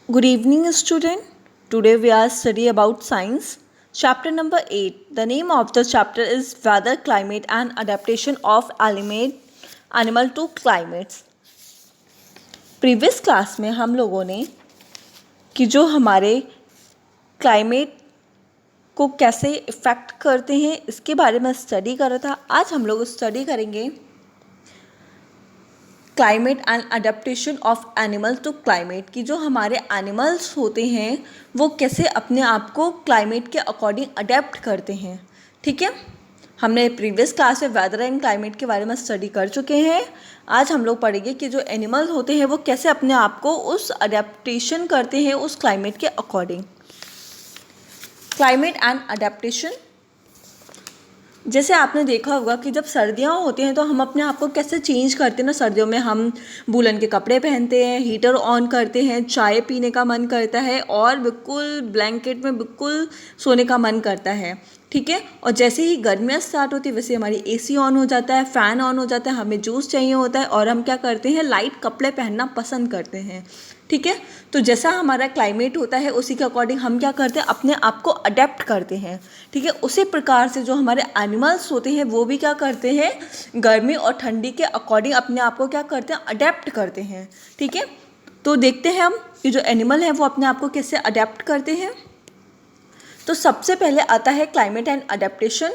Good evening, student. Today we are study about science. Chapter number 8. The name of the chapter is Weather, Climate and Adaptation of Animal to Climates. Previous class में हम लोगों ने कि जो हमारे climate को कैसे effect करते हैं इसके बारे में स्टडी कर रहा था. आज हम लोग स्टडी करेंगे climate and adaptation of animal to climate कि जो हमारे एनिमल्स होते हैं वो कैसे अपने आप को क्लाइमेट के अकॉर्डिंग अडेप्ट करते हैं. ठीक है, हमने प्रीवियस क्लास में वेदर एंड क्लाइमेट के बारे में स्टडी कर चुके हैं. आज हम लोग पढ़ेंगे कि जो एनिमल्स होते हैं वो कैसे अपने आप को उस अडेप्टेशन करते हैं उस क्लाइमेट के अकॉर्डिंग. क्लाइमेट एंड अडेप्टेशन, जैसे आपने देखा होगा कि जब सर्दियाँ होती हैं तो हम अपने आप को कैसे चेंज करते हैं ना. सर्दियों में हम वूलन के कपड़े पहनते हैं, हीटर ऑन करते हैं, चाय पीने का मन करता है और बिल्कुल ब्लैंकेट में बिल्कुल सोने का मन करता है. ठीक है, और जैसे ही गर्मियाँ स्टार्ट होती है वैसे हमारी एसी ऑन हो जाता है, फ़ैन ऑन हो जाता है, हमें जूस चाहिए होता है और हम क्या करते हैं, लाइट कपड़े पहनना पसंद करते हैं. ठीक है, तो जैसा हमारा क्लाइमेट होता है उसी के अकॉर्डिंग हम क्या करते हैं, अपने आप को अडेप्ट करते हैं. ठीक है, उसी प्रकार से जो हमारे एनिमल्स होते हैं वो भी क्या करते हैं, गर्मी और ठंडी के अकॉर्डिंग अपने आप को क्या करते हैं, अडेप्ट करते हैं. ठीक है, तो देखते हैं हम कि जो एनिमल है वो अपने आप को कैसे अडेप्ट करते हैं. तो सबसे पहले आता है climate and adaptation.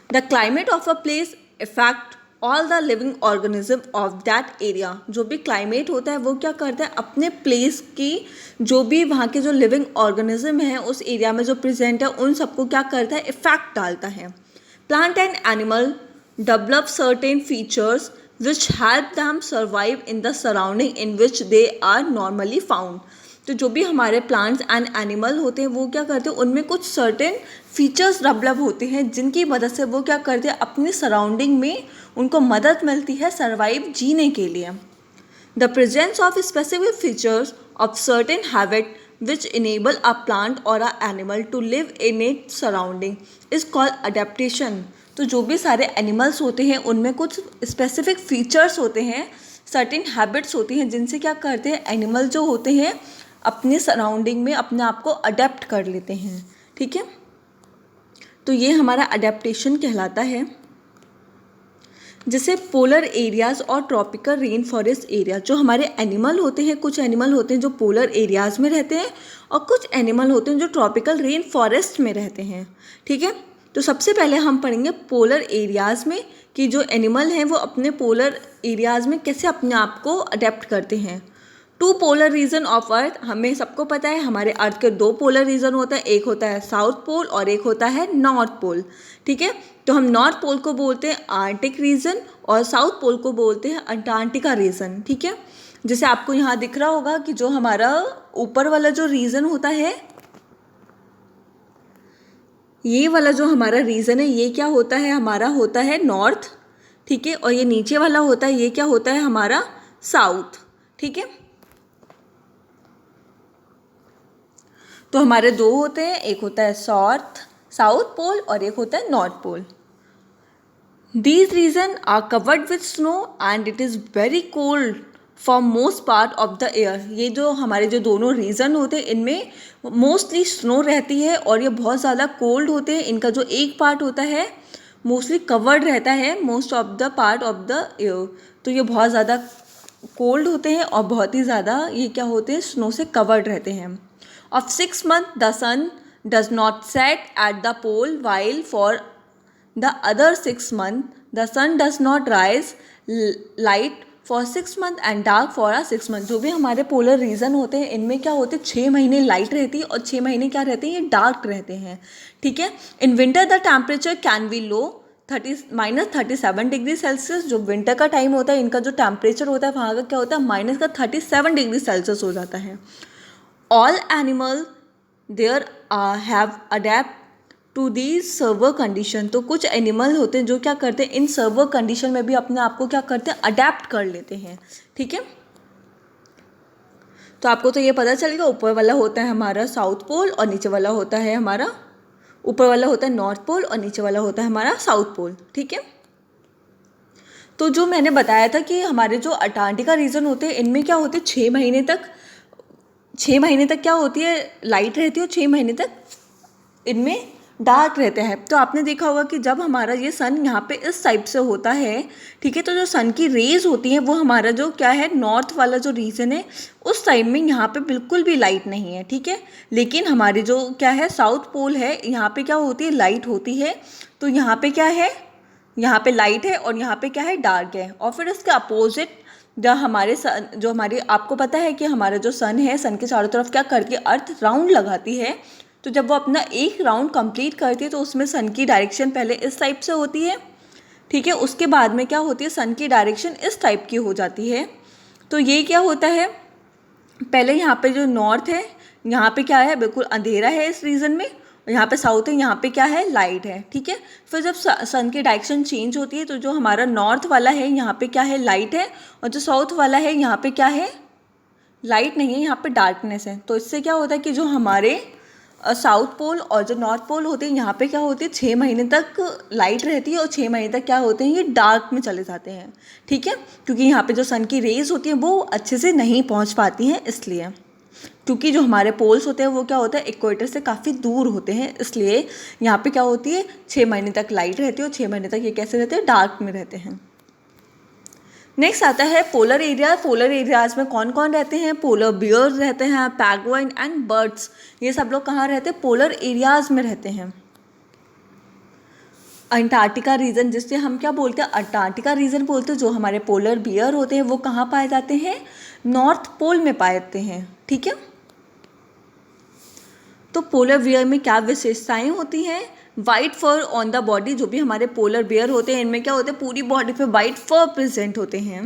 The climate of a place effect all the living organism of that area. जो भी क्लाइमेट होता है वो क्या करता है, अपने प्लेस की जो भी वहाँ के जो लिविंग ऑर्गेनिज्म है उस एरिया में जो प्रेजेंट है उन सबको क्या करता है, इफेक्ट डालता है. Plant and animal develop certain features which help them survive in the surrounding in which they are normally found. तो जो भी हमारे प्लांट्स एंड एनिमल होते हैं वो क्या करते हैं, उनमें कुछ सर्टेन फीचर्स डेवलप होते हैं जिनकी मदद से वो क्या करते हैं, अपनी सराउंडिंग में उनको मदद मिलती है सर्वाइव जीने के लिए. The presence of specific features of certain habit which enable a plant और a animal to live in it surrounding is called adaptation. तो जो भी सारे एनिमल्स होते हैं उनमें कुछ स्पेसिफिक फीचर्स होते हैं, सर्टेन हैबिट्स होती हैं जिनसे क्या करते हैं, एनिमल जो होते हैं अपने सराउंडिंग में अपने आप को अडेप्ट कर लेते हैं. ठीक है, तो ये हमारा अडेप्टेशन कहलाता है. जैसे पोलर एरियाज़ और ट्रॉपिकल रेन फॉरेस्ट एरिया, जो हमारे एनिमल होते हैं, कुछ एनिमल होते हैं जो पोलर एरियाज़ में रहते हैं और कुछ एनिमल होते हैं जो ट्रॉपिकल रेन फॉरेस्ट में रहते हैं. ठीक है, तो सबसे पहले हम पढ़ेंगे पोलर एरियाज़ में कि जो एनिमल हैं वो अपने पोलर एरियाज़ में कैसे अपने आप को अडेप्ट करते हैं. To polar region of earth, हमें सबको पता है हमारे अर्थ के दो पोलर रीजन होता है, एक होता है साउथ पोल और एक होता है नॉर्थ पोल. ठीक है, तो हम नॉर्थ पोल को बोलते हैं आर्कटिक रीजन और साउथ पोल को बोलते हैं अंटार्कटिका रीजन. ठीक है, जैसे आपको यहाँ दिख रहा होगा कि जो हमारा ऊपर वाला जो रीजन होता है, ये वाला जो हमारा रीजन है ये क्या होता है, हमारा होता है नॉर्थ. ठीक है, और ये नीचे वाला होता है ये क्या होता है, हमारा साउथ. ठीक है, तो हमारे दो होते हैं, एक होता है साउथ पोल और एक होता है north pole. These region are covered with snow and it is very cold for most part of the air. ये जो हमारे जो दोनों रीजन होते हैं इनमें मोस्टली स्नो रहती है और ये बहुत ज़्यादा कोल्ड होते हैं. इनका जो एक पार्ट होता है मोस्टली कवर्ड रहता है most of the part of the air. तो ये बहुत ज़्यादा कोल्ड होते हैं और बहुत ही ज़्यादा ये क्या होते हैं, स्नो से कवर्ड रहते हैं. Of 6 months, the sun does not set at the pole, while for the other 6 months, the sun does not rise light for 6 months and dark for a 6 months. जो भी हमारे पोलर रीजन होते हैं इनमें क्या होते हैं, 6 महीने लाइट रहती है और 6 महीने क्या रहते हैं, ये डार्क रहते हैं. ठीक है, in winter the temperature can be low -37 degree Celsius. जो विंटर का टाइम होता है इनका जो टेम्परेचर होता है वहाँ का क्या होता है, -37 डिग्री सेल्सियस हो जाता है. All animal there have adapt to these server condition. तो कुछ एनिमल होते हैं जो क्या करते हैं, इन सर्वर कंडीशन में भी अपने आप को क्या करते हैं, अडेप्ट कर लेते हैं. ठीक है, तो आपको तो ये पता चलेगा ऊपर वाला होता है हमारा साउथ पोल और नीचे वाला होता है हमारा, ऊपर वाला होता है नॉर्थ पोल और नीचे वाला होता है हमारा साउथ पोल. ठीक है, तो जो मैंने बताया था कि हमारे जो अंटार्कटिका रीजन होते हैं इनमें क्या होते हैं, 6 महीने तक 6 महीने तक क्या होती है, लाइट रहती है, और 6 महीने तक इनमें डार्क रहते हैं। तो आपने देखा होगा कि जब हमारा ये सन यहाँ पे इस टाइप से होता है, ठीक है, तो जो सन की रेज होती हैं वो हमारा जो क्या है, नॉर्थ वाला जो रीजन है उस साइड में यहाँ पे बिल्कुल भी लाइट नहीं है, ठीक है। लेकिन हमारी जो क्या है साउथ पोल है, यहाँ पे क्या होती है, लाइट होती है। तो यहाँ पे क्या है, यहाँ पे लाइट है और यहाँ पे क्या है, डार्क है। और फिर इसके अपोजिट जब हमारे सन, जो हमारे, आपको पता है कि हमारा जो सन है, सन के चारों तरफ क्या करके अर्थ राउंड लगाती है। तो जब वो अपना एक राउंड कंप्लीट करती है तो उसमें सन की डायरेक्शन पहले इस टाइप से होती है, ठीक है। उसके बाद में क्या होती है, सन की डायरेक्शन इस टाइप की हो जाती है। तो ये क्या होता है, पहले यहाँ पे जो नॉर्थ है, यहाँ पे क्या है, बिल्कुल अंधेरा है इस रीजन में, और यहाँ पे साउथ है, यहाँ पे क्या है, लाइट है, ठीक है। फिर जब सन की डायरेक्शन चेंज होती है तो जो हमारा नॉर्थ वाला है यहाँ पे क्या है, लाइट है, और जो साउथ वाला है यहाँ पे क्या है, लाइट नहीं है, यहाँ पे डार्कनेस है। तो इससे क्या होता है कि जो हमारे साउथ पोल और जो नॉर्थ पोल होते हैं, यहाँ पे क्या होती है, 6 महीने तक लाइट रहती है और 6 महीने तक क्या होते हैं, ये डार्क में चले जाते हैं, ठीक है। क्योंकि यहाँ पे जो सन की रेज होती हैं वो अच्छे से नहीं पहुँच पाती हैं, इसलिए, क्योंकि जो हमारे पोल्स होते हैं वो क्या होता है, इक्वेटर से काफ़ी दूर होते हैं, इसलिए यहाँ पे क्या होती है, 6 महीने तक लाइट रहती है और 6 महीने तक ये कैसे रहते हैं, डार्क में रहते हैं। नेक्स्ट आता है पोलर एरिया। पोलर एरियाज में कौन कौन रहते हैं, पोलर बियर्स रहते हैं, पैंगुइन एंड बर्ड्स, ये सब लोग कहाँ रहते हैं, पोलर एरियाज में रहते हैं। अंटार्कटिका रीजन, जिससे हम क्या बोलते हैं, अंटार्कटिका रीजन बोलते हैं, जो हमारे पोलर बियर होते हैं वो कहाँ पाए जाते हैं, नॉर्थ पोल में पाए जाते हैं, ठीक है। तो पोलर बियर में क्या विशेषताएं होती हैं, white fur on the body, जो भी हमारे पोलर बियर होते हैं इनमें क्या होते हैं, पूरी बॉडी पे वाइट फर प्रेजेंट होते हैं।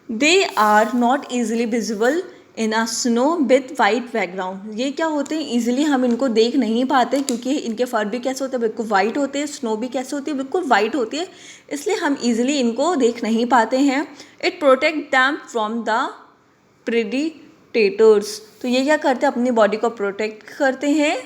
They are not easily visible in a snow with white background, ये क्या होते हैं, ईजिली हम इनको देख नहीं पाते क्योंकि इनके फर भी कैसे होते हैं, बिल्कुल वाइट होते हैं, स्नो भी कैसे होती है, बिल्कुल वाइट होती है, इसलिए हम ईजिली इनको देख नहीं पाते हैं। It protect them from the predators, तो ये क्या करते हैं, अपनी बॉडी को प्रोटेक्ट करते हैं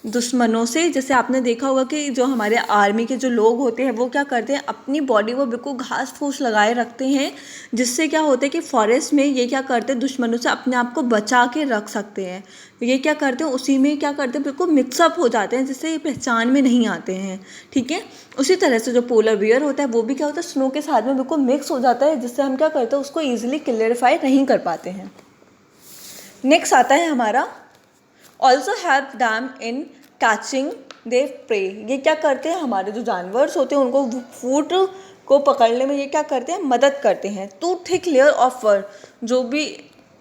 दुश्मनों से। जैसे आपने देखा होगा कि जो हमारे आर्मी के जो लोग होते हैं वो क्या करते हैं, अपनी बॉडी को बिल्कुल घास फूस लगाए रखते हैं, जिससे क्या होता है कि फॉरेस्ट में ये क्या करते हैं, दुश्मनों से अपने आप को बचा के रख सकते हैं। ये क्या करते हैं, उसी में क्या करते हैं, बिल्कुल मिक्सअप हो जाते हैं, जिससे ये पहचान में नहीं आते हैं, ठीक है। उसी तरह से जो पोलर बियर होता है वो भी क्या होता है, स्नो के साथ में बिल्कुल मिक्स हो जाता है, जिससे हम क्या करते हैं, उसको ईजिली क्लियरिफाई नहीं कर पाते हैं। नेक्स्ट आता है हमारा also help them in catching the prey, ये क्या करते हैं, हमारे जो जानवर होते हैं उनको फूड को पकड़ने में ये क्या करते हैं, मदद करते हैं। टू थिक लेयर ऑफ फर, जो भी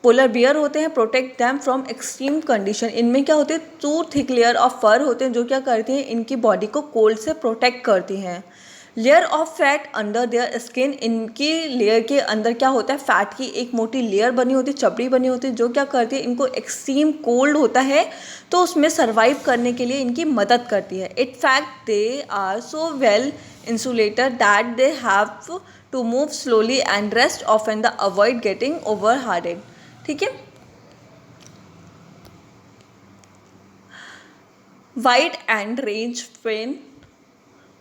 पोलर बियर होते हैं, protect them from extreme condition, इनमें क्या होते हैं, टू थिक लेयर ऑफ फर होते हैं जो क्या करती हैं, इनकी बॉडी को कोल्ड से प्रोटेक्ट करती हैं। Layer of fat under their skin, इनकी लेयर के अंदर क्या होता है, फैट की एक मोटी लेयर बनी होती है, चमड़ी बनी होती है, जो क्या करती है, इनको एक्सट्रीम कोल्ड होता है तो उसमें सर्वाइव करने के लिए इनकी मदद करती है। It fact they are so well insulated that they have to move slowly and rest of and the avoid getting over heated, ठीक है। Wide and range pen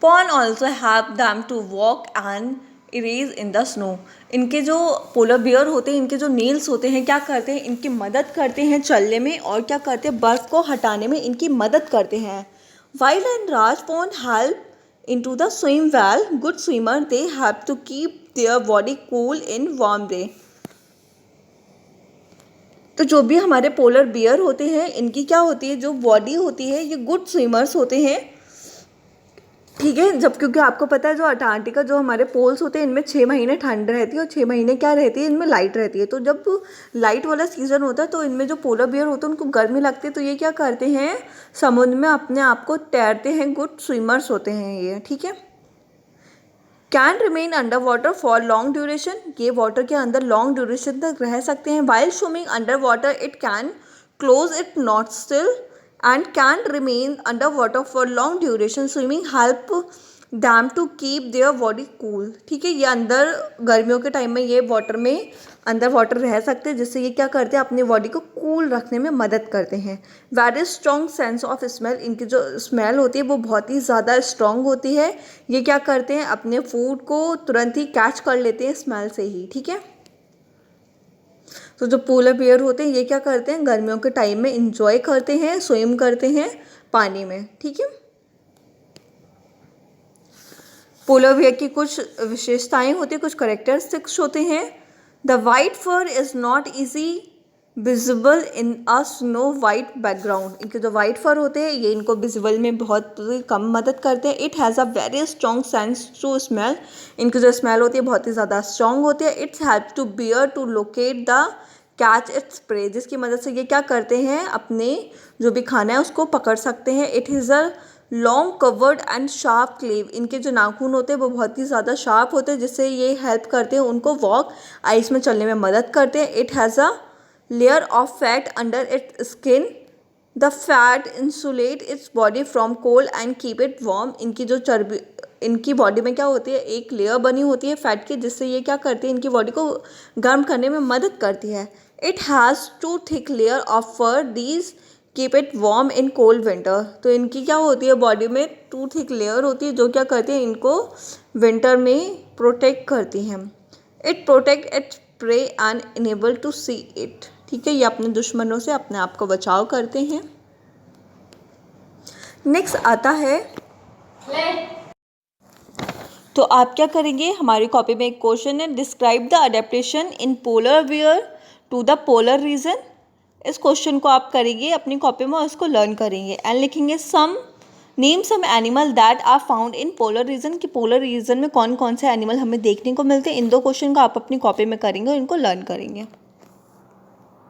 paws also have them to walk and erase in the snow, इनके जो polar bear होते हैं, इनके जो nails होते हैं क्या करते हैं, इनकी मदद करते हैं चलने में, और क्या करते हैं, बर्फ़ को हटाने में इनकी मदद करते हैं। वाइल एंड राज पॉन help in to the swim well, good swimmer they have to keep their body cool in warm day, तो जो भी हमारे पोलर बियर होते हैं इनकी क्या होती है, जो बॉडी होती है, ये गुड स्विमर्स होते हैं, ठीक है। जब क्योंकि आपको पता है जो अंटार्कटिका जो हमारे पोल्स होते हैं इनमें 6 महीने ठंड रहती है और 6 महीने क्या रहती है, इनमें लाइट रहती है। तो जब लाइट वाला सीज़न होता है तो इनमें जो पोलर बियर होते हैं उनको गर्मी लगती है, तो ये क्या करते हैं, समुद्र में अपने आप को तैरते हैं, गुड स्विमर्स होते हैं ये, ठीक है। Can remain under water for long duration, ये वाटर के अंदर लॉन्ग ड्यूरेशन तक रह सकते हैं। While swimming under water it can close it not still and can remain underwater for long duration. Swimming help them to keep their body cool, ठीक है। ये अंदर गर्मियों के टाइम में ये वाटर में अंदर वाटर रह सकते हैं, जिससे ये क्या करते हैं, अपनी बॉडी को कूल रखने में मदद करते हैं। Very strong sense of smell, इनकी जो स्मेल होती है वो बहुत ही ज़्यादा स्ट्रॉन्ग होती है, ये क्या करते हैं, अपने फूड को तुरंत ही कैच कर लेते हैं स्मेल से ही, ठीक है। तो जो पोलर बियर होते हैं ये क्या करते हैं, गर्मियों के टाइम में इंजॉय करते हैं, स्विम करते हैं पानी में, ठीक है। पोलर बियर की कुछ विशेषताएं होती हैं, कुछ करेक्टरिस्टिक्स होते हैं। The white fur is not easy visible in a snow white background. इनके जो वाइट फर होते हैं ये इनको विजिबल में बहुत कम मदद करते हैं। It has a very strong sense to smell. इनकी जो स्मेल होती है बहुत ही ज़्यादा स्ट्रॉन्ग होती है। Its help to bear to locate the catch its prey, जिसकी मदद से ये क्या करते हैं, अपने जो भी खाना है उसको पकड़ सकते हैं। It is a long curved and sharp claw. इनके जो नाखून होते हैं वो बहुत ही ज़्यादा शार्प होते हैं, जिससे ये हेल्प करते हैं उनको वॉक आइस में चलने में मदद करते हैं। It has a layer of fat under its skin. The fat insulate its body from cold and keep it warm. इनकी जो चर्बी, इनकी बॉडी में क्या होती है, एक लेयर बनी होती है फैट की, जिससे ये क्या करती है, इनकी बॉडी को गर्म करने में मदद करती है। It has two thick layer of fur, these keep it warm in cold winter. तो इनकी क्या होती है, बॉडी में टू थिक लेयर होती है जो क्या करती है, इनको विंटर में प्रोटेक्ट करती हैं। It protect its prey and enable to see it, ठीक है। ये अपने दुश्मनों से अपने आप को बचाव करते हैं। नेक्स्ट आता है, तो आप क्या करेंगे, हमारी कॉपी में एक क्वेश्चन है, describe the adaptation in polar bear to the polar region. इस क्वेश्चन को आप करेंगे अपनी कॉपी में और इसको लर्न करेंगे एंड लिखेंगे name some animal that are found in polar region, कि पोलर रीजन में कौन कौन से एनिमल हमें देखने को मिलते हैं। इन दो क्वेश्चन को आप अपनी कॉपी में करेंगे और इनको लर्न करेंगे।